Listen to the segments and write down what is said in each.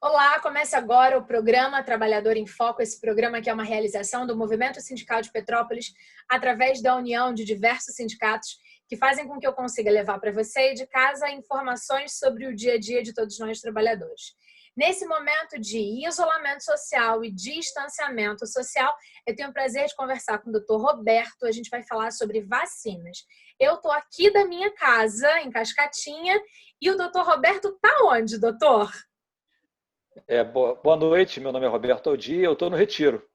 Olá, começa agora o programa Trabalhador em Foco, esse programa que é uma realização do Movimento Sindical de Petrópolis através da união de diversos sindicatos que fazem com que eu consiga levar para você e de casa informações sobre o dia a dia de todos nós trabalhadores. Nesse momento de isolamento social e distanciamento social, eu tenho o prazer de conversar com o Dr. Roberto. A gente vai falar sobre vacinas. Eu estou aqui da minha casa, em Cascatinha, e o Dr. Roberto está onde, doutor? Boa noite, meu nome é Roberto Aldi, eu estou no Retiro.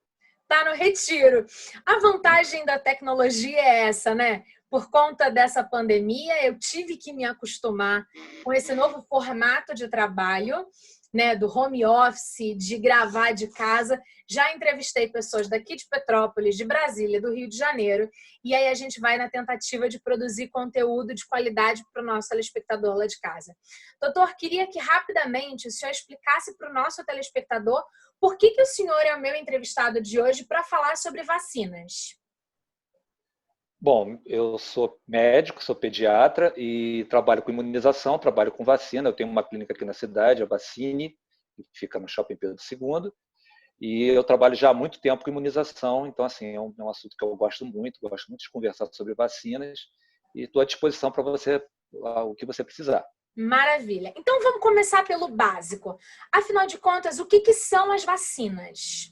Está no Retiro. A vantagem da tecnologia é essa, né? Por conta dessa pandemia, eu tive que me acostumar com esse novo formato de trabalho, né, do home office, de gravar de casa. Já entrevistei pessoas daqui de Petrópolis, de Brasília, do Rio de Janeiro, e aí a gente vai na tentativa de produzir conteúdo de qualidade para o nosso telespectador lá de casa. Doutor, queria que rapidamente o senhor explicasse para o nosso telespectador por que o senhor é o meu entrevistado de hoje para falar sobre vacinas. Bom, eu sou médico, sou pediatra e trabalho com imunização, trabalho com vacina. Eu tenho uma clínica aqui na cidade, a Vacine, que fica no Shopping Pedro II. E eu trabalho já há muito tempo com imunização, então assim, é um assunto que eu gosto muito de conversar sobre vacinas e estou à disposição para você, o que você precisar. Maravilha. Então vamos começar pelo básico. Afinal de contas, o que são as vacinas?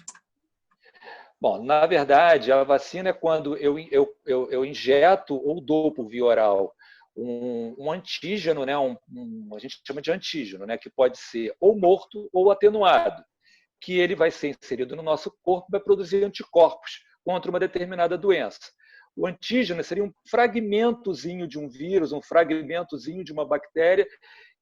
Bom, na verdade, a vacina é quando eu injeto ou dou por via oral um antígeno, né? A gente chama de antígeno, né? Que pode ser ou morto ou atenuado, que ele vai ser inserido no nosso corpo e vai produzir anticorpos contra uma determinada doença. O antígeno seria um fragmentozinho de um vírus, um fragmentozinho de uma bactéria,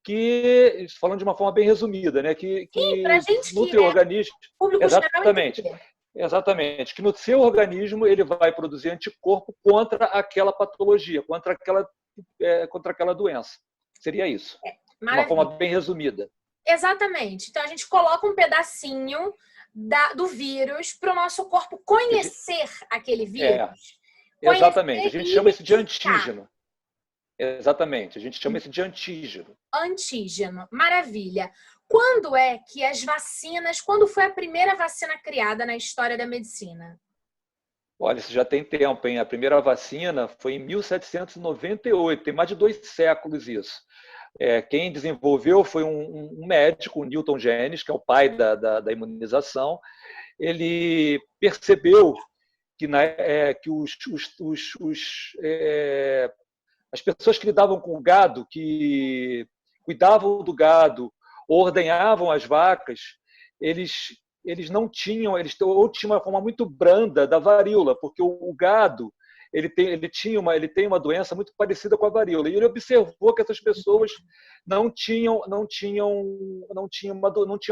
que, falando de uma forma bem resumida, né? Sim, para a gente no que teu é organismo, público geral exatamente, entender. exatamente, que no seu organismo ele vai produzir anticorpo contra aquela patologia, contra aquela doença. Seria isso, de uma forma Maravilha. bem resumida. Exatamente. Então a gente coloca um pedacinho do vírus para o nosso corpo conhecer aquele É, vírus, exatamente. A conhecer gente e chama isso de identificar. antígeno. Exatamente. A gente chama isso de antígeno. Antígeno. Maravilha. Quando foi a primeira vacina criada na história da medicina? Olha, isso já tem tempo, hein? A primeira vacina foi em 1798, tem mais de 2 séculos isso. Quem desenvolveu foi um médico, Newton Genes, que é o pai da imunização. Ele percebeu que as pessoas que lidavam com o gado, que cuidavam do gado, ordenhavam as vacas, eles não tinham, ou tinham uma forma muito branda da varíola, porque o gado ele tem uma doença muito parecida com a varíola. E ele observou que essas pessoas não tinham a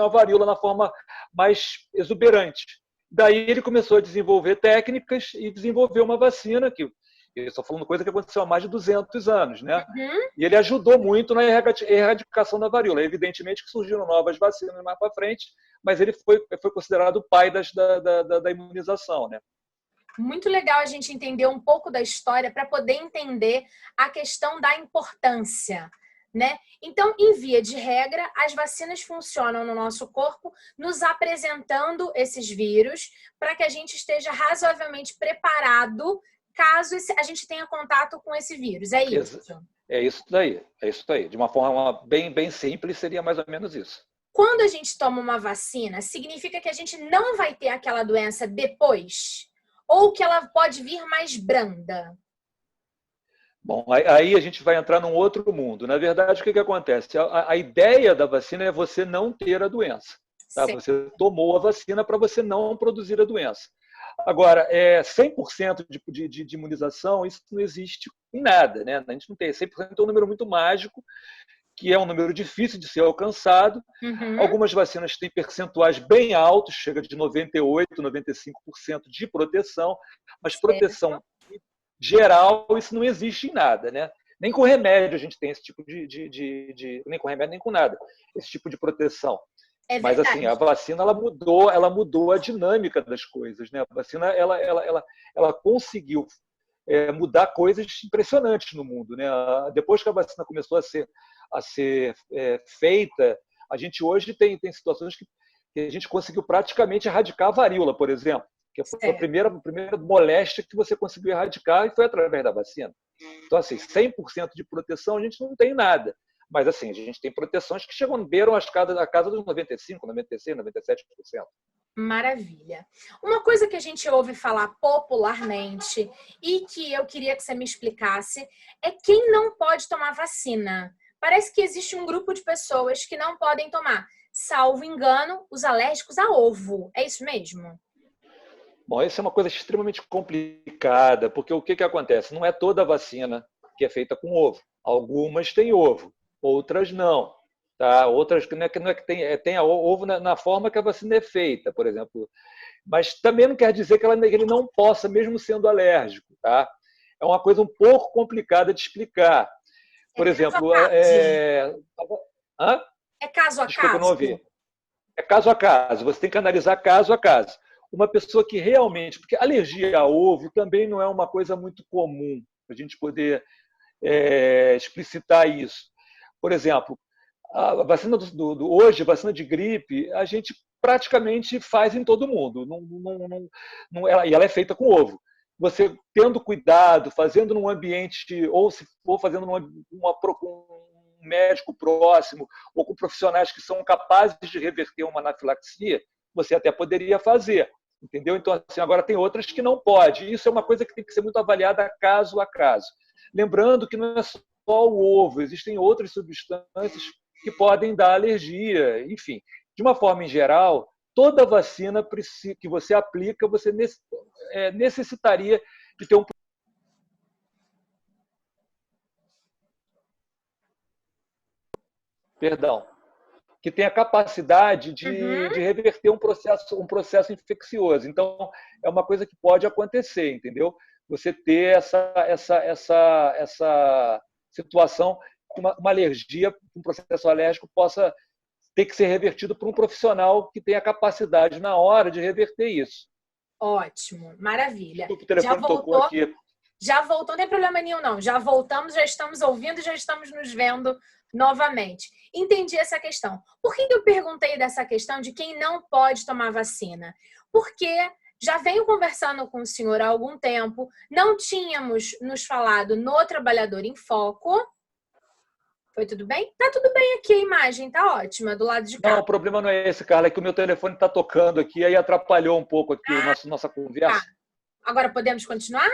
varíola na forma mais exuberante. Daí ele começou a desenvolver técnicas e desenvolveu uma vacina que eu estou falando coisa que aconteceu há mais de 200 anos, né? Uhum. E ele ajudou muito na erradicação da varíola. Evidentemente que surgiram novas vacinas mais para frente, mas ele foi considerado o pai da imunização, né? Muito legal a gente entender um pouco da história para poder entender a questão da importância, né? Então, em via de regra, as vacinas funcionam no nosso corpo, nos apresentando esses vírus para que a gente esteja razoavelmente preparado caso a gente tenha contato com esse vírus. É isso? É isso daí, é isso daí. De uma forma bem simples, seria mais ou menos isso. Quando a gente toma uma vacina, significa que a gente não vai ter aquela doença depois? Ou que ela pode vir mais branda? Bom, aí a gente vai entrar num outro mundo. Na verdade, o que acontece? A ideia da vacina é você não ter a doença. Tá? Certo. Você tomou a vacina para você não produzir a doença. Agora, 100% de imunização, isso não existe em nada. Né? A gente não tem. 100% é um número muito mágico, que é um número difícil de ser alcançado. Uhum. Algumas vacinas têm percentuais bem altos, chega de 98%, 95% de proteção, mas proteção geral, isso não existe em nada, né? Nem com remédio a gente tem esse tipo nem com remédio, nem com nada, esse tipo de proteção. É Mas verdade. assim, a vacina ela mudou a dinâmica das coisas, né? A vacina ela conseguiu mudar coisas impressionantes no mundo, né? Depois que a vacina começou a ser feita, A gente hoje tem situações que a gente conseguiu praticamente erradicar a varíola, por exemplo, que foi a primeira moléstia que você conseguiu erradicar e foi através da vacina. Então, assim, 100% de proteção a gente não tem nada. Mas, assim, a gente tem proteções que beiram a casa dos 95%, 96%, 97%. Maravilha. Uma coisa que a gente ouve falar popularmente e que eu queria que você me explicasse é quem não pode tomar vacina. Parece que existe um grupo de pessoas que não podem tomar, salvo engano, os alérgicos a ovo. É isso mesmo? Bom, isso é uma coisa extremamente complicada, porque o que acontece? Não é toda vacina que é feita com ovo. Algumas têm ovo, outras não. Tá? Outras que não é que tem ovo na forma que a vacina é feita, por exemplo. Mas também não quer dizer que ele não possa, mesmo sendo alérgico. Tá? É uma coisa um pouco complicada de explicar. Por exemplo, é caso a desculpa, caso? não ouvi. É caso a caso, você tem que analisar caso a caso. Uma pessoa que realmente... Porque alergia a ovo também não é uma coisa muito comum, para a gente poder explicitar isso. Por exemplo, a vacina hoje, a vacina de gripe, a gente praticamente faz em todo mundo. E ela é feita com ovo. Você tendo cuidado, fazendo num ambiente, ou se for fazendo um médico próximo, ou com profissionais que são capazes de reverter uma anafilaxia, você até poderia fazer. Entendeu? Então, assim, agora tem outras que não pode. Isso é uma coisa que tem que ser muito avaliada caso a caso. Lembrando que não é só o ovo, existem outras substâncias que podem dar alergia. Enfim, de uma forma em geral, toda vacina que você aplica, você necessitaria de ter um... Perdão. Que tem a capacidade de reverter um processo infeccioso. Então, é uma coisa que pode acontecer, entendeu? Você ter essa situação, uma alergia, um processo alérgico possa ter que ser revertido por um profissional que tenha a capacidade na hora de reverter isso. Ótimo, maravilha. O telefone tocou aqui. Já voltou, não tem problema nenhum, não. Já voltamos, já estamos ouvindo, já estamos nos vendo novamente. Entendi essa questão. Por que eu perguntei dessa questão de quem não pode tomar vacina? Porque já venho conversando com o senhor há algum tempo, não tínhamos nos falado no Trabalhador em Foco. Foi tudo bem? Tá tudo bem aqui, a imagem tá ótima, do lado de cá. Não, o problema não é esse, Carla, é que o meu telefone está tocando aqui, aí atrapalhou um pouco aqui nossa conversa. Tá. Agora podemos continuar?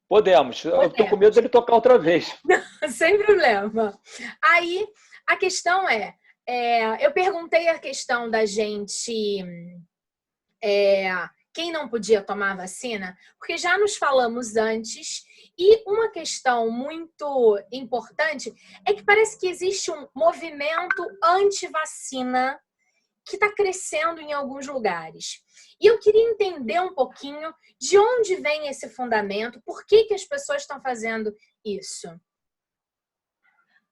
Podemos. Eu estou com medo dele tocar outra vez. Sem problema. Aí, a questão eu perguntei a questão da gente, quem não podia tomar vacina, porque já nos falamos antes, e uma questão muito importante é que parece que existe um movimento anti-vacina que está crescendo em alguns lugares. E eu queria entender um pouquinho de onde vem esse fundamento, por que as pessoas estão fazendo isso.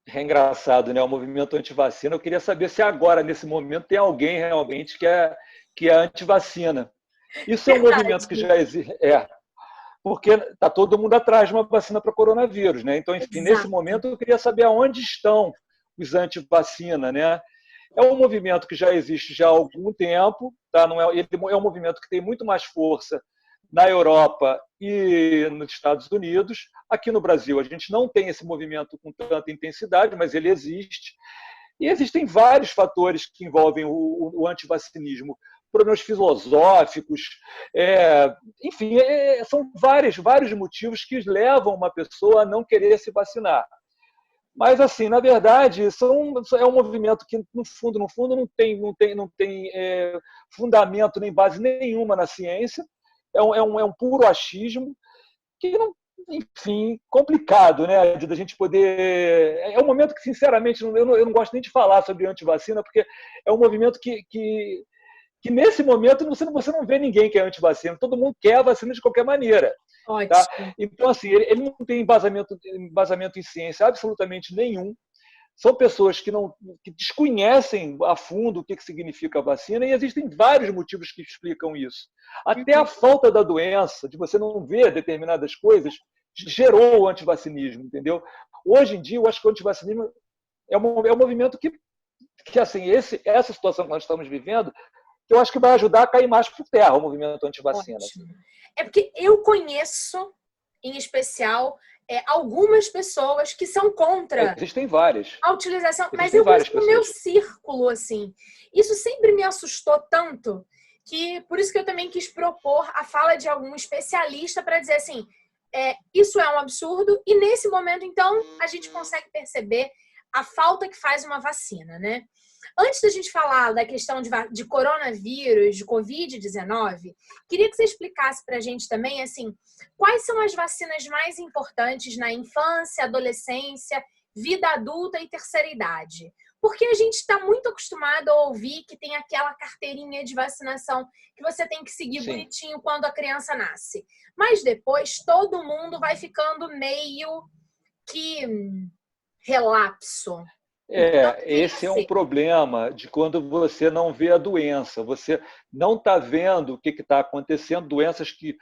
É engraçado, né? O movimento anti-vacina. Eu queria saber se agora, nesse momento, tem alguém realmente que é anti-vacina. Isso é um movimento que já existe. Porque está todo mundo atrás de uma vacina para coronavírus, né? Então, enfim, nesse momento, eu queria saber aonde estão os anti-vacina, né? É um movimento que já existe já há algum tempo, tá? Ele é um movimento que tem muito mais força na Europa e nos Estados Unidos. Aqui no Brasil, a gente não tem esse movimento com tanta intensidade, mas ele existe. E existem vários fatores que envolvem o antivacinismo, problemas filosóficos, enfim, são vários motivos que levam uma pessoa a não querer se vacinar. Mas, assim, na verdade, é um movimento que, no fundo, não tem fundamento nem base nenhuma na ciência. É um puro achismo que, enfim, complicado, né? Da gente poder... É um momento que, sinceramente, eu não gosto nem de falar sobre antivacina, porque é um movimento que nesse momento, você não vê ninguém que é antivacina. Todo mundo quer a vacina de qualquer maneira. Tá? Então, assim, ele não tem embasamento em ciência absolutamente nenhum. São pessoas que desconhecem a fundo o que significa a vacina, e existem vários motivos que explicam isso. Até a falta da doença, de você não ver determinadas coisas, gerou o antivacinismo, entendeu? Hoje em dia, eu acho que o antivacinismo é um movimento que que assim, essa situação que nós estamos vivendo, que eu acho que vai ajudar a cair mais por terra o movimento antivacina. Ótimo. É porque eu conheço, em especial, algumas pessoas que são contra Existem várias. a utilização, mas Existem eu várias conheço no meu pessoas. círculo, assim. Isso sempre me assustou tanto que por isso que eu também quis propor a fala de algum especialista para dizer assim, isso é um absurdo e nesse momento, então, a gente consegue perceber a falta que faz uma vacina, né? Antes da gente falar da questão de coronavírus, de Covid-19, queria que você explicasse para a gente também, assim, quais são as vacinas mais importantes na infância, adolescência, vida adulta e terceira idade? Porque a gente está muito acostumado a ouvir que tem aquela carteirinha de vacinação que você tem que seguir Sim. bonitinho quando a criança nasce. Mas depois todo mundo vai ficando meio que relapso. Esse é um problema de quando você não vê a doença. Você não está vendo o que está acontecendo, doenças que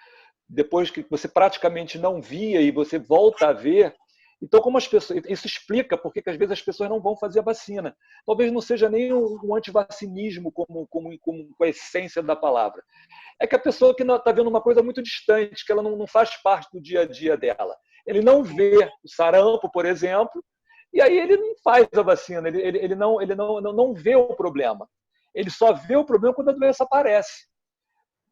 depois que você praticamente não via e você volta a ver. Então, como as pessoas, isso explica por que às vezes as pessoas não vão fazer a vacina. Talvez não seja nem um antivacinismo como a essência da palavra. É que a pessoa que está vendo uma coisa muito distante, que ela não faz parte do dia a dia dela. Ele não vê o sarampo, por exemplo, e aí ele não faz a vacina, ele não vê o problema. Ele só vê o problema quando a doença aparece.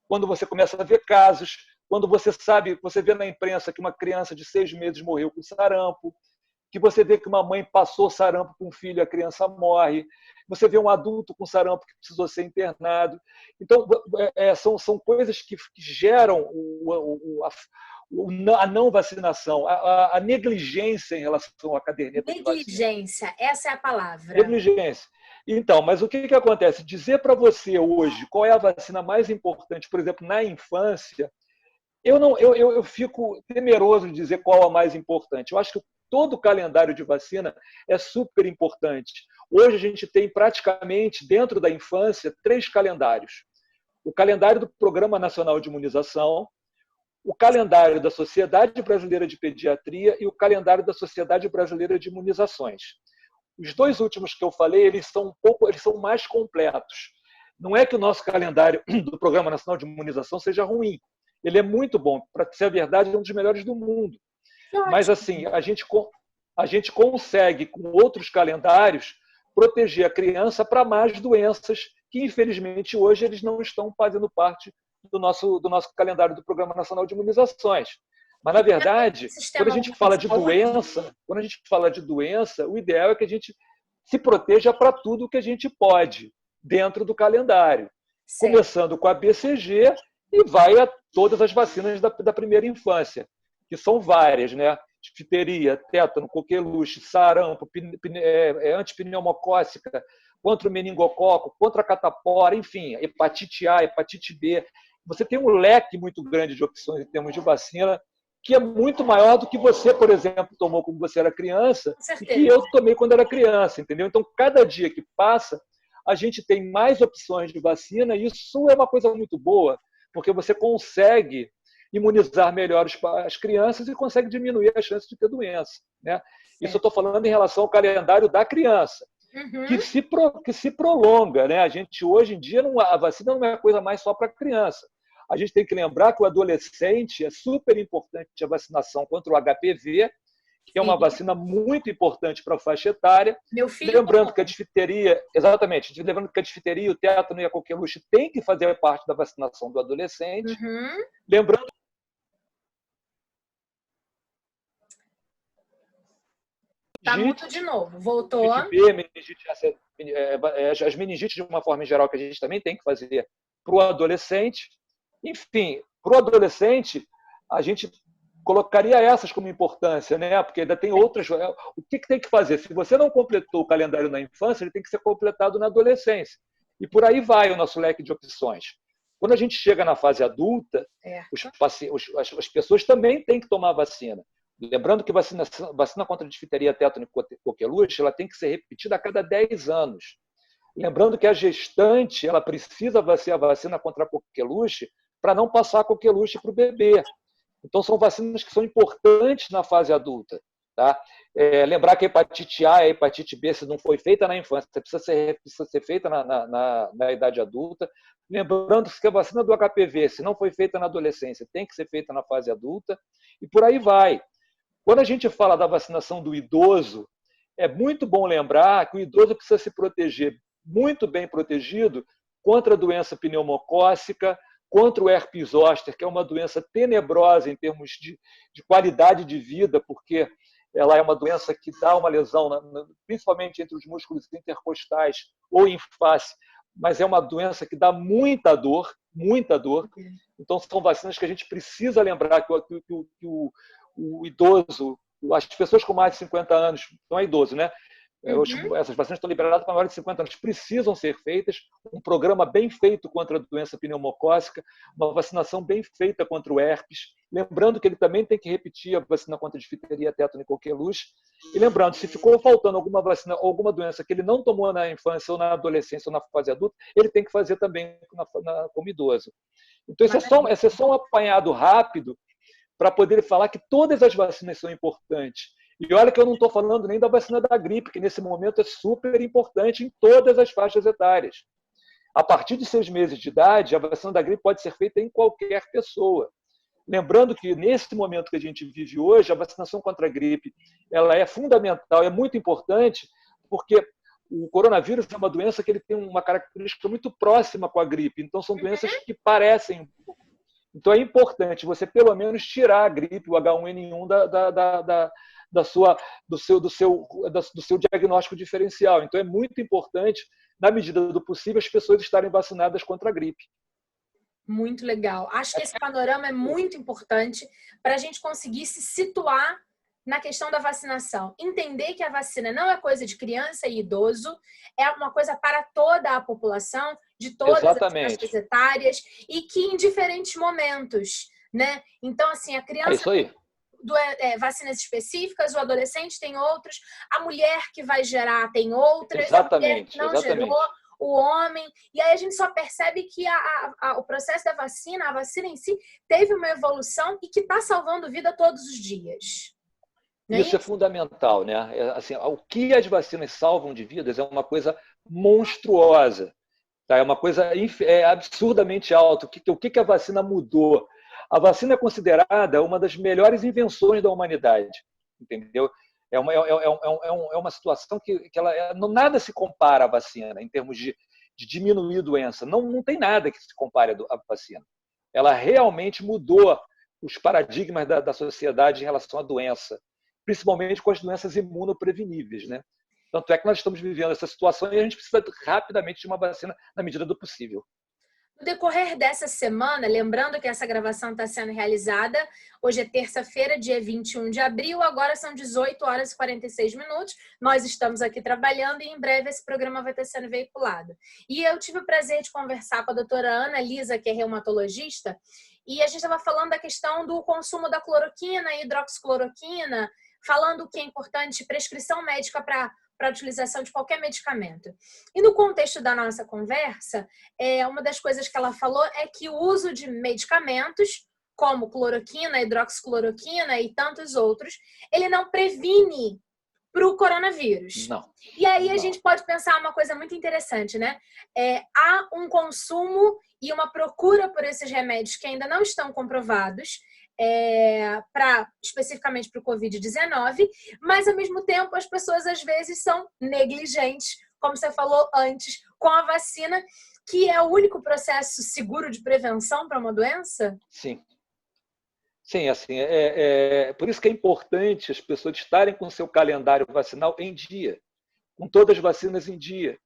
Quando você começa a ver casos, quando você sabe, você vê na imprensa que uma criança de 6 meses morreu com sarampo, que você vê que uma mãe passou sarampo com um filho e a criança morre, você vê um adulto com sarampo que precisou ser internado. Então, são coisas que geram a não vacinação, a negligência em relação à caderneta de vacina. Negligência, essa é a palavra. Negligência. Então, mas o que acontece? Dizer para você hoje qual é a vacina mais importante, por exemplo, na infância, eu fico temeroso de dizer qual a mais importante. Eu acho que todo o calendário de vacina é super importante. Hoje a gente tem praticamente, dentro da infância, 3 calendários. O calendário do Programa Nacional de Imunização, o calendário da Sociedade Brasileira de Pediatria e o calendário da Sociedade Brasileira de Imunizações. Os 2 últimos que eu falei, eles são mais completos. Não é que o nosso calendário do Programa Nacional de Imunização seja ruim. Ele é muito bom, para ser a verdade, é um dos melhores do mundo. Mas assim, a gente consegue, com outros calendários, proteger a criança para mais doenças que, infelizmente, hoje eles não estão fazendo parte do nosso calendário do Programa Nacional de Imunizações. Mas, na verdade, quando a gente fala de doença, o ideal é que a gente se proteja para tudo que a gente pode, dentro do calendário. Certo. Começando com a BCG e vai a todas as vacinas da primeira infância, que são várias, né? Difteria, tétano, coqueluche, sarampo, antipneumocócica, contra o meningococo, contra a catapora, enfim, hepatite A, hepatite B. Você tem um leque muito grande de opções em termos de vacina, que é muito maior do que você, por exemplo, tomou quando você era criança e que eu tomei quando era criança, entendeu? Então, cada dia que passa, a gente tem mais opções de vacina e isso é uma coisa muito boa, porque você consegue imunizar melhor as crianças e consegue diminuir a chance de ter doença, né? Isso eu estou falando em relação ao calendário da criança, que se prolonga, né? A gente, hoje em dia, a vacina não é coisa mais só para criança. A gente tem que lembrar que o adolescente é super importante a vacinação contra o HPV, que é uma vacina muito importante para a faixa etária. Meu filho lembrando que a difteria, exatamente, lembrando que a difteria, o tétano e a coqueluche têm que fazer parte da vacinação do adolescente. Lembrando Tá mudo de novo, voltou. As meningites, de uma forma geral, que a gente também tem que fazer para o adolescente. Enfim, para o adolescente, a gente colocaria essas como importância, né? Porque ainda tem outras. O que tem que fazer? Se você não completou o calendário na infância, ele tem que ser completado na adolescência. E por aí vai o nosso leque de opções. Quando a gente chega na fase adulta, as pessoas também têm que tomar vacina. Lembrando que vacina contra difteria, tétano e coqueluche, ela tem que ser repetida a cada 10 anos. Lembrando que a gestante ela precisa vacinar a vacina contra a coqueluche para não passar a coqueluche para o bebê. Então, são vacinas que são importantes na fase adulta. Tá? Lembrar que a hepatite A e a hepatite B, se não foi feita na infância, precisa ser feita na idade adulta. Lembrando que a vacina do HPV, se não foi feita na adolescência, tem que ser feita na fase adulta, e por aí vai. Quando a gente fala da vacinação do idoso, é muito bom lembrar que o idoso precisa se proteger muito bem protegido contra a doença pneumocócica, contra o herpes zoster, que é uma doença tenebrosa em termos de qualidade de vida, porque ela é uma doença que dá uma lesão, principalmente entre os músculos intercostais ou em face, mas é uma doença que dá muita dor, muita dor. Então, são vacinas que a gente precisa lembrar que o idoso, as pessoas com mais de 50 anos, não é idoso, né? Essas vacinas estão liberadas para maiores de 50 anos, precisam ser feitas, um programa bem feito contra a doença pneumocócica, uma vacinação bem feita contra o herpes, lembrando que ele também tem que repetir a vacina contra a difteria, tétano e coqueluche, e lembrando, se ficou faltando alguma vacina ou alguma doença que ele não tomou na infância ou na adolescência ou na fase adulta, ele tem que fazer também como idoso. Então, esse é só um apanhado rápido para poder falar que todas as vacinas são importantes. E olha que eu não estou falando nem da vacina da gripe, que nesse momento é super importante em todas as faixas etárias. A partir de 6 meses de idade, a vacina da gripe pode ser feita em qualquer pessoa. Lembrando que, nesse momento que a gente vive hoje, a vacinação contra a gripe ela é fundamental, é muito importante, porque o coronavírus é uma doença que ele tem uma característica muito próxima com a gripe. Então, são doenças que parecem. Então, é importante você, pelo menos, tirar a gripe, o H1N1, do seu diagnóstico diferencial. Então, é muito importante, na medida do possível, as pessoas estarem vacinadas contra a gripe. Muito legal. Acho que esse panorama é muito importante para a gente conseguir se situar na questão da vacinação. Entender que a vacina não é coisa de criança e idoso, é uma coisa para toda a população, de todas as faixas etárias, e que em diferentes momentos, né? Então, assim, a criança... É isso aí. Vacinas específicas, o adolescente tem outros, a mulher que vai gerar tem outras, exatamente, a mulher que não gerou, o homem, e aí a gente só percebe que o processo da vacina, a vacina em si, teve uma evolução e que está salvando vida todos os dias. Isso é fundamental, né? Assim, o que as vacinas salvam de vidas é uma coisa monstruosa, tá? É uma coisa absurdamente alta. O que a vacina mudou? A vacina é considerada uma das melhores invenções da humanidade, entendeu? É uma situação que nada se compara à vacina em termos de diminuir a doença. Não tem nada que se compare à vacina. Ela realmente mudou os paradigmas da sociedade em relação à doença, principalmente com as doenças imunopreveníveis, né? Tanto é que nós estamos vivendo essa situação e a gente precisa rapidamente de uma vacina na medida do possível. No decorrer dessa semana, lembrando que essa gravação está sendo realizada, hoje é terça-feira, dia 21 de abril, agora são 18 horas e 46 minutos, nós estamos aqui trabalhando e em breve esse programa vai estar sendo veiculado. E eu tive o prazer de conversar com a doutora Ana Lisa, que é reumatologista, e a gente estava falando da questão do consumo da cloroquina e hidroxicloroquina, falando que é importante prescrição médica para a utilização de qualquer medicamento. E no contexto da nossa conversa, uma das coisas que ela falou é que o uso de medicamentos, como cloroquina, hidroxicloroquina e tantos outros, ele não previne para o coronavírus. Não. E aí a gente pode pensar uma coisa muito interessante, né? Há um consumo e uma procura por esses remédios que ainda não estão comprovados, especificamente para o Covid-19, mas ao mesmo tempo as pessoas às vezes são negligentes, como você falou antes, com a vacina, que é o único processo seguro de prevenção para uma doença? Sim. Sim, assim, por isso que é importante as pessoas estarem com o seu calendário vacinal em dia, com todas as vacinas em dia,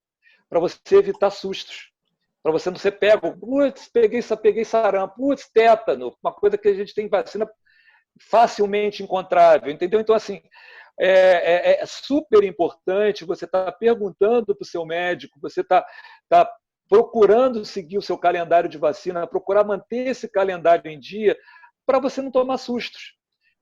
para você evitar sustos. Para você não ser pego, putz, peguei sarampo, putz, tétano, uma coisa que a gente tem vacina facilmente encontrável, entendeu? Então, assim, é super importante você estar perguntando para o seu médico, você tá procurando seguir o seu calendário de vacina, procurar manter esse calendário em dia, para você não tomar sustos.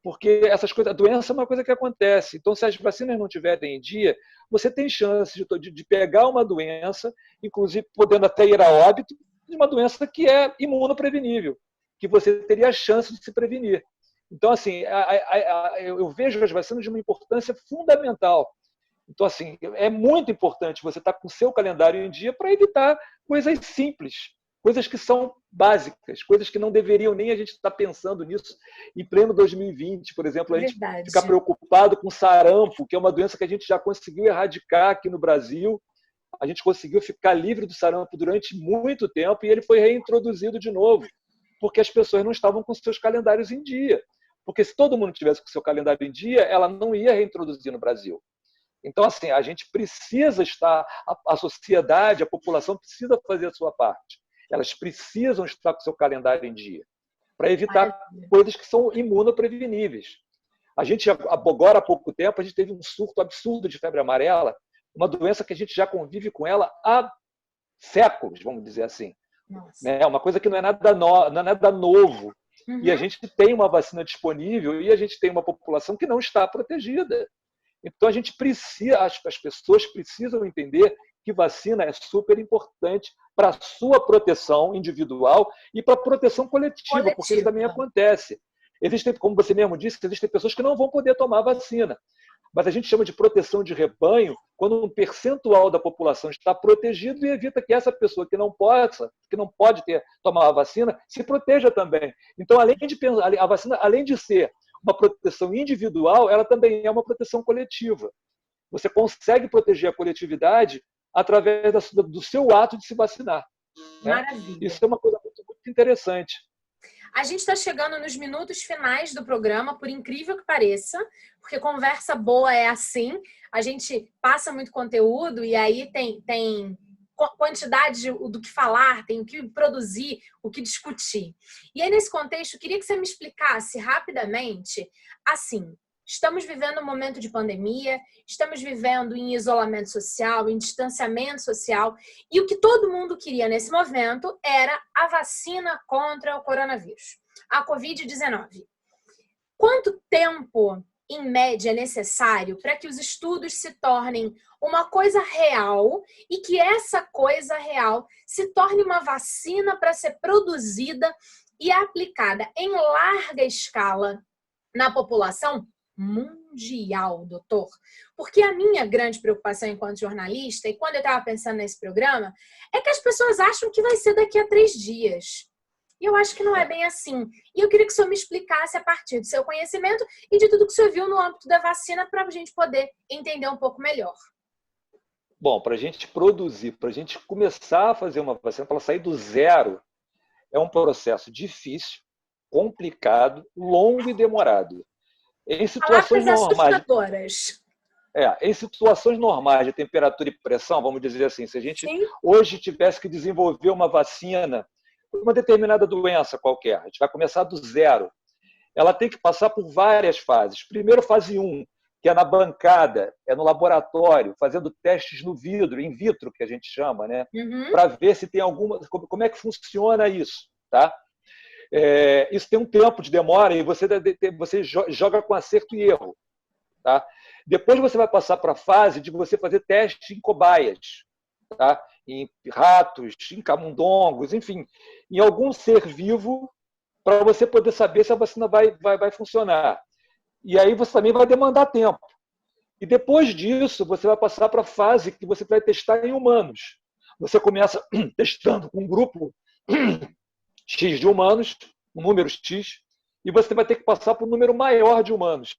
Porque essas coisas, a doença é uma coisa que acontece. Então, se as vacinas não estiverem em dia, você tem chance de pegar uma doença, inclusive podendo até ir a óbito, de uma doença que é imunoprevenível, que você teria a chance de se prevenir. Então, assim, eu vejo as vacinas de uma importância fundamental. Então, assim, é muito importante você estar com o seu calendário em dia para evitar coisas simples, coisas que são básicas, coisas que não deveriam nem a gente estar pensando nisso em pleno 2020, por exemplo, a gente ficar Verdade. preocupado com sarampo, que é uma doença que a gente já conseguiu erradicar aqui no Brasil. A gente conseguiu ficar livre do sarampo durante muito tempo e ele foi reintroduzido de novo, porque as pessoas não estavam com seus calendários em dia. Porque se todo mundo tivesse com seu calendário em dia, ela não ia reintroduzir no Brasil. Então, assim, a gente precisa estar, a sociedade, a população precisa fazer a sua parte. Elas precisam estar com o seu calendário em dia, para evitar coisas que são imunopreveníveis. A gente, agora há pouco tempo, a gente teve um surto absurdo de febre amarela, uma doença que a gente já convive com ela há séculos, vamos dizer assim. É uma coisa que não é nada novo. E a gente tem uma vacina disponível e a gente tem uma população que não está protegida. Então, a gente precisa, as pessoas precisam entender que vacina é super importante para a sua proteção individual e para a proteção coletiva, porque isso também acontece. Existem, como você mesmo disse, existem pessoas que não vão poder tomar vacina. Mas a gente chama de proteção de rebanho quando um percentual da população está protegido e evita que essa pessoa que não pode tomar a vacina, se proteja também. Então, a vacina, além de ser uma proteção individual, ela também é uma proteção coletiva. Você consegue proteger a coletividade através do seu ato de se vacinar. Maravilha. Isso é uma coisa muito, muito interessante. A gente está chegando nos minutos finais do programa, por incrível que pareça, porque conversa boa é assim, a gente passa muito conteúdo e aí tem quantidade do que falar, tem o que produzir, o que discutir. E aí, nesse contexto, eu queria que você me explicasse rapidamente, assim, estamos vivendo um momento de pandemia, estamos vivendo em isolamento social, em distanciamento social, e o que todo mundo queria nesse momento era a vacina contra o coronavírus, a Covid-19. Quanto tempo, em média, é necessário para que os estudos se tornem uma coisa real e que essa coisa real se torne uma vacina para ser produzida e aplicada em larga escala na população mundial, doutor? Porque a minha grande preocupação enquanto jornalista, e quando eu estava pensando nesse programa, é que as pessoas acham que vai ser daqui a 3 dias. E eu acho que não é bem assim. E eu queria que o senhor me explicasse a partir do seu conhecimento e de tudo que o senhor viu no âmbito da vacina para a gente poder entender um pouco melhor. Bom, para a gente produzir, para a gente começar a fazer uma vacina, para ela sair do zero, é um processo difícil, complicado, longo e demorado. Em situações normais, em situações normais de temperatura e pressão, vamos dizer assim, se a gente hoje tivesse que desenvolver uma vacina para uma determinada doença qualquer, a gente vai começar do zero. Ela tem que passar por várias fases. Primeiro, fase 1, que é na bancada, é no laboratório, fazendo testes no vidro, in vitro, que a gente chama, né? Para ver se tem alguma... Como é que funciona isso, tá? Isso tem um tempo de demora e você joga com acerto e erro. Tá? Depois você vai passar para a fase de você fazer testes em cobaias, tá? Em ratos, em camundongos, enfim, em algum ser vivo para você poder saber se a vacina vai funcionar. E aí você também vai demandar tempo. E depois disso, você vai passar para a fase que você vai testar em humanos. Você começa testando com um grupo X de humanos, um número X, e você vai ter que passar para um número maior de humanos,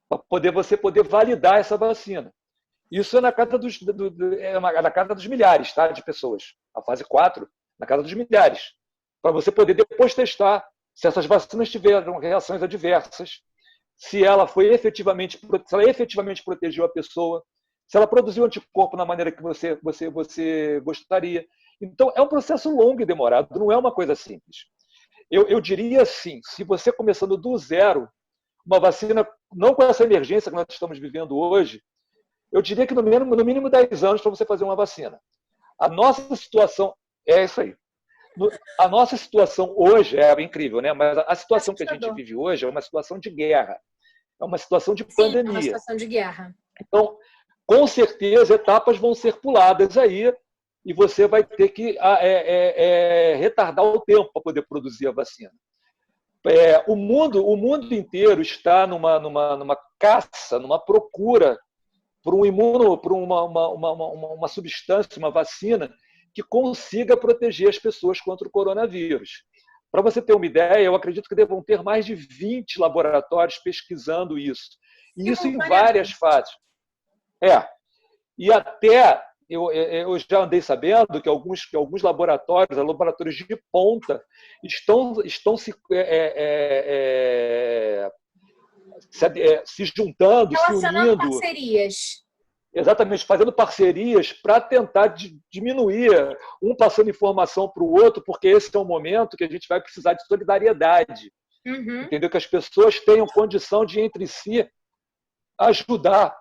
para você poder validar essa vacina. Isso é na casa dos milhares, tá, de pessoas. A fase 4, na casa dos milhares. Para você poder depois testar se essas vacinas tiveram reações adversas, se ela efetivamente protegeu a pessoa, se ela produziu anticorpo na maneira que você gostaria. Então, é um processo longo e demorado, não é uma coisa simples. Eu diria assim, se você começando do zero, uma vacina, não com essa emergência que nós estamos vivendo hoje, eu diria que no mínimo 10 anos para você fazer uma vacina. A nossa situação é isso aí. A nossa situação hoje é incrível, né? Mas a situação que a gente vive hoje é uma situação de guerra. É uma situação de pandemia. É uma situação de guerra. Então, com certeza, etapas vão ser puladas aí e você vai ter que retardar o tempo para poder produzir a vacina. o mundo inteiro está numa caça, numa procura por uma substância, uma vacina que consiga proteger as pessoas contra o coronavírus. Para você ter uma ideia, eu acredito que devam ter mais de 20 laboratórios pesquisando isso. E isso em várias fases. E até eu já andei sabendo que alguns laboratórios de ponta, estão se juntando, se Relacionando unindo. parcerias. Exatamente, fazendo parcerias para tentar diminuir, um passando informação para o outro, porque esse é um momento que a gente vai precisar de solidariedade. Uhum. Entendeu? Que as pessoas tenham condição de, entre si, ajudar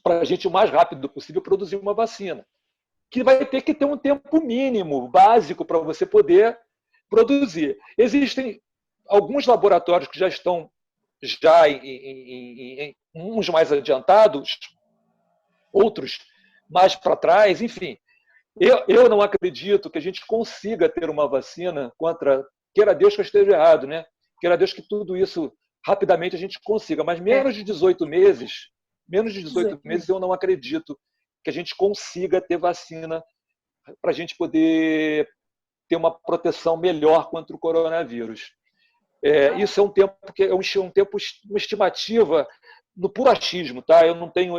para a gente, o mais rápido possível, produzir uma vacina. Que vai ter que ter um tempo mínimo, básico, para você poder produzir. Existem alguns laboratórios que já estão uns mais adiantados, outros mais para trás, enfim. Eu não acredito que a gente consiga ter uma vacina contra... Queira Deus que eu esteja errado, né? Queira Deus que tudo isso rapidamente a gente consiga, mas menos de 18 meses eu não acredito que a gente consiga ter vacina para a gente poder ter uma proteção melhor contra o coronavírus. Isso é um tempo que é uma estimativa no puro achismo, tá? Eu não tenho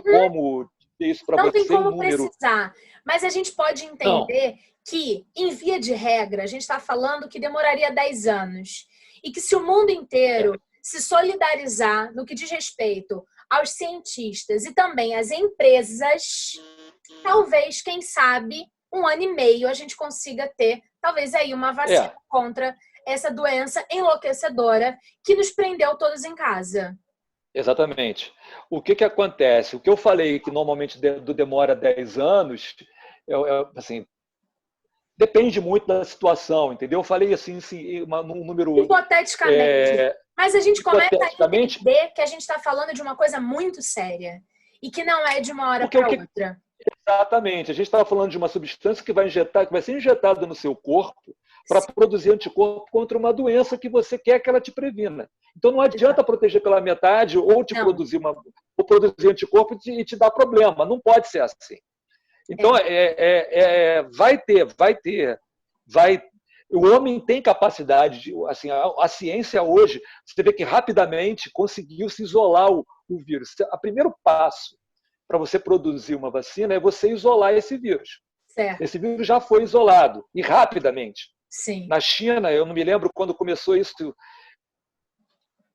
como ter isso para você. Não tem como número. precisar, mas a gente pode entender que, em via de regra, a gente está falando que demoraria 10 anos e que se o mundo inteiro se solidarizar no que diz respeito aos cientistas e também às empresas, talvez, quem sabe, 1 ano e meio a gente consiga ter, talvez aí, uma vacina contra essa doença enlouquecedora que nos prendeu todos em casa. Exatamente. O que acontece? O que eu falei que normalmente demora 10 anos, assim, depende muito da situação, entendeu? Eu falei assim, num número... Hipoteticamente. Mas a gente começa a entender que a gente está falando de uma coisa muito séria e que não é de uma hora para outra. Exatamente. A gente estava falando de uma substância que vai ser injetada no seu corpo para produzir anticorpo contra uma doença que você quer que ela te previna. Então não adianta proteger pela metade ou ou produzir anticorpo e te dar problema. Não pode ser assim. Então o homem tem capacidade, assim, a ciência hoje, você vê que rapidamente conseguiu se isolar o vírus. O primeiro passo para você produzir uma vacina é você isolar esse vírus. Certo. Esse vírus já foi isolado, e rapidamente. Sim. Na China, eu não me lembro quando começou isso,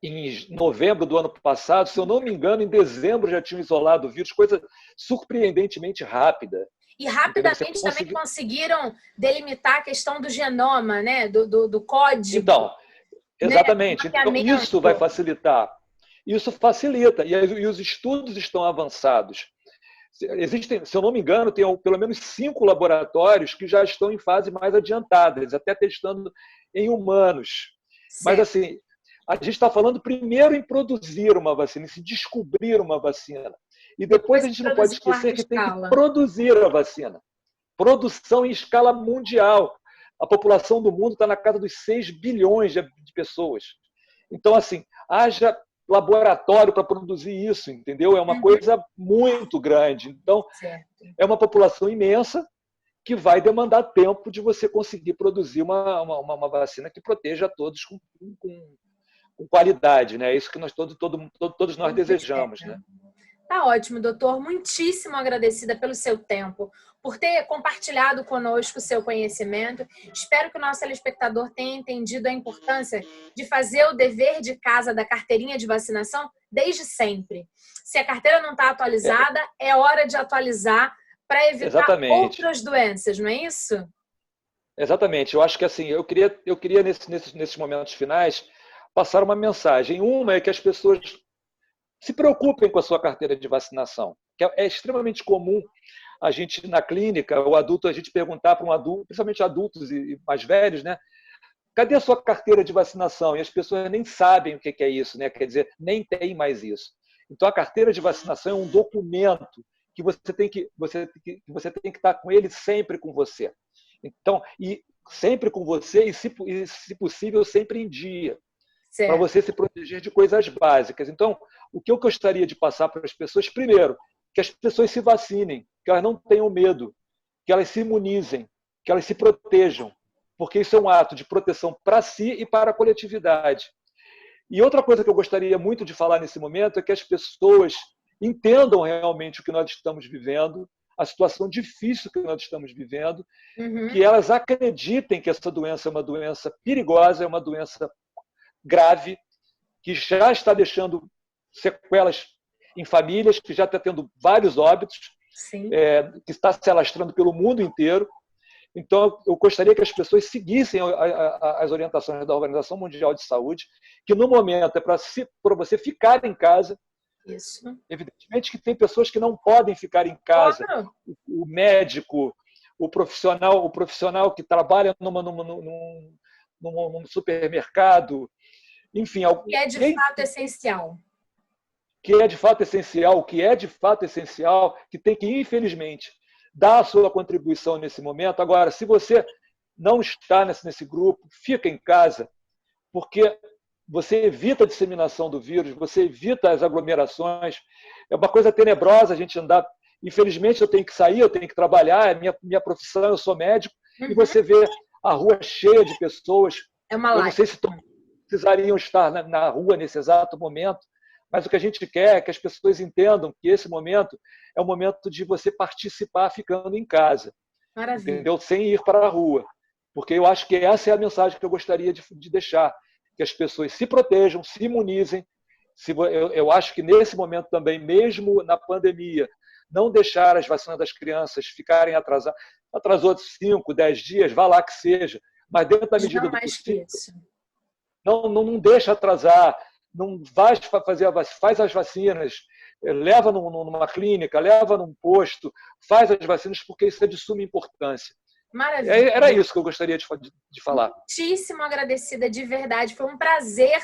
em novembro do ano passado, se eu não me engano, em dezembro já tinham isolado o vírus, coisa surpreendentemente rápida. E rapidamente também conseguiram delimitar a questão do genoma, né? do código. Então, exatamente. Então, isso vai facilitar. Isso facilita. E os estudos estão avançados. Existem, se eu não me engano, tem pelo menos 5 laboratórios que já estão em fase mais adiantada, eles até testando em humanos. Certo. Mas, assim, a gente está falando primeiro em produzir uma vacina, em se descobrir uma vacina. E depois a gente não pode esquecer que tem que produzir a vacina. Produção em escala mundial. A população do mundo está na casa dos 6 bilhões de pessoas. Então, assim, haja laboratório para produzir isso, entendeu? É uma coisa muito grande. Então, é uma população imensa que vai demandar tempo de você conseguir produzir uma vacina que proteja a todos com qualidade, né? É isso que todos nós desejamos, né? Tá ótimo, doutor. Muitíssimo agradecida pelo seu tempo, por ter compartilhado conosco o seu conhecimento. Espero que o nosso telespectador tenha entendido a importância de fazer o dever de casa da carteirinha de vacinação desde sempre. Se a carteira não está atualizada, é hora de atualizar para evitar outras doenças, não é isso? Exatamente. Eu acho que assim, eu queria nesses momentos finais passar uma mensagem. Uma é que as pessoas se preocupem com a sua carteira de vacinação. Que é extremamente comum a gente, na clínica, o adulto, a gente perguntar para um adulto, principalmente adultos e mais velhos, né? Cadê a sua carteira de vacinação? E as pessoas nem sabem o que é isso, né? Quer dizer, nem tem mais isso. Então, a carteira de vacinação é um documento que você tem que estar com ele sempre com você. Então, e sempre com você e, se possível, sempre em dia, para Certo. você se proteger de coisas básicas. Então, o que eu gostaria de passar para as pessoas, primeiro, que as pessoas se vacinem, que elas não tenham medo, que elas se imunizem, que elas se protejam, porque isso é um ato de proteção para si e para a coletividade. E outra coisa que eu gostaria muito de falar nesse momento é que as pessoas entendam realmente o que nós estamos vivendo, a situação difícil que nós estamos vivendo, que elas acreditem que essa doença é uma doença perigosa, é uma doença grave, que já está deixando sequelas em famílias, que já está tendo vários óbitos, que está se alastrando pelo mundo inteiro. Então, eu gostaria que as pessoas seguissem as orientações da Organização Mundial de Saúde, que no momento é para você ficar em casa. Isso. Evidentemente que tem pessoas que não podem ficar em casa. Claro. O médico, o profissional que trabalha num supermercado, enfim. Que é de fato essencial. Que é de fato essencial, que tem que, infelizmente, dar a sua contribuição nesse momento. Agora, se você não está nesse grupo, fica em casa, porque você evita a disseminação do vírus, você evita as aglomerações. É uma coisa tenebrosa a gente andar. Infelizmente, eu tenho que sair, eu tenho que trabalhar, é minha profissão, eu sou médico, e você vê a rua cheia de pessoas. É uma eu não sei se precisariam estar na rua nesse exato momento, mas o que a gente quer é que as pessoas entendam que esse momento é o momento de você participar ficando em casa. Maravilha. Entendeu? Sem ir para a rua. Porque eu acho que essa é a mensagem que eu gostaria de deixar, que as pessoas se protejam, se imunizem. Eu acho que nesse momento também, mesmo na pandemia, não deixar as vacinas das crianças ficarem atrasadas. Atrasou 5, 10 dias, vá lá que seja, mas dentro da medida do possível. Não deixa atrasar. Não vai fazer faz as vacinas, leva numa clínica, leva num posto, faz as vacinas, porque isso é de suma importância. Maravilha. Era isso que eu gostaria de falar. Muitíssimo agradecida, de verdade. Foi um prazer.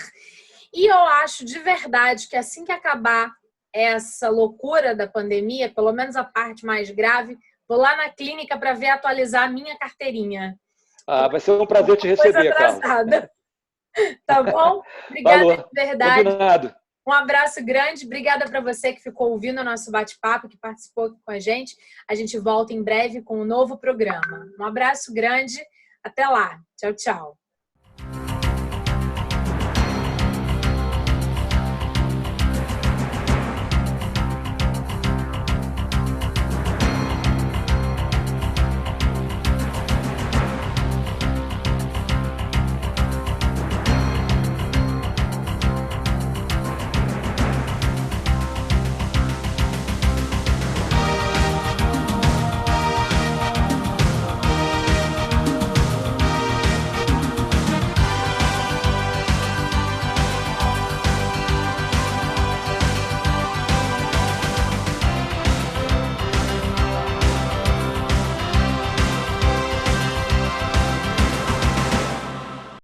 E eu acho de verdade que assim que acabar essa loucura da pandemia, pelo menos a parte mais grave, vou lá na clínica para ver atualizar a minha carteirinha. Vai ser um prazer te receber, Carla. Tá bom? Obrigada, Falou. de verdade. Combinado. Um abraço grande. Obrigada para você que ficou ouvindo o nosso bate-papo, que participou aqui com a gente. A gente volta em breve com um novo programa. Um abraço grande. Até lá. Tchau, tchau.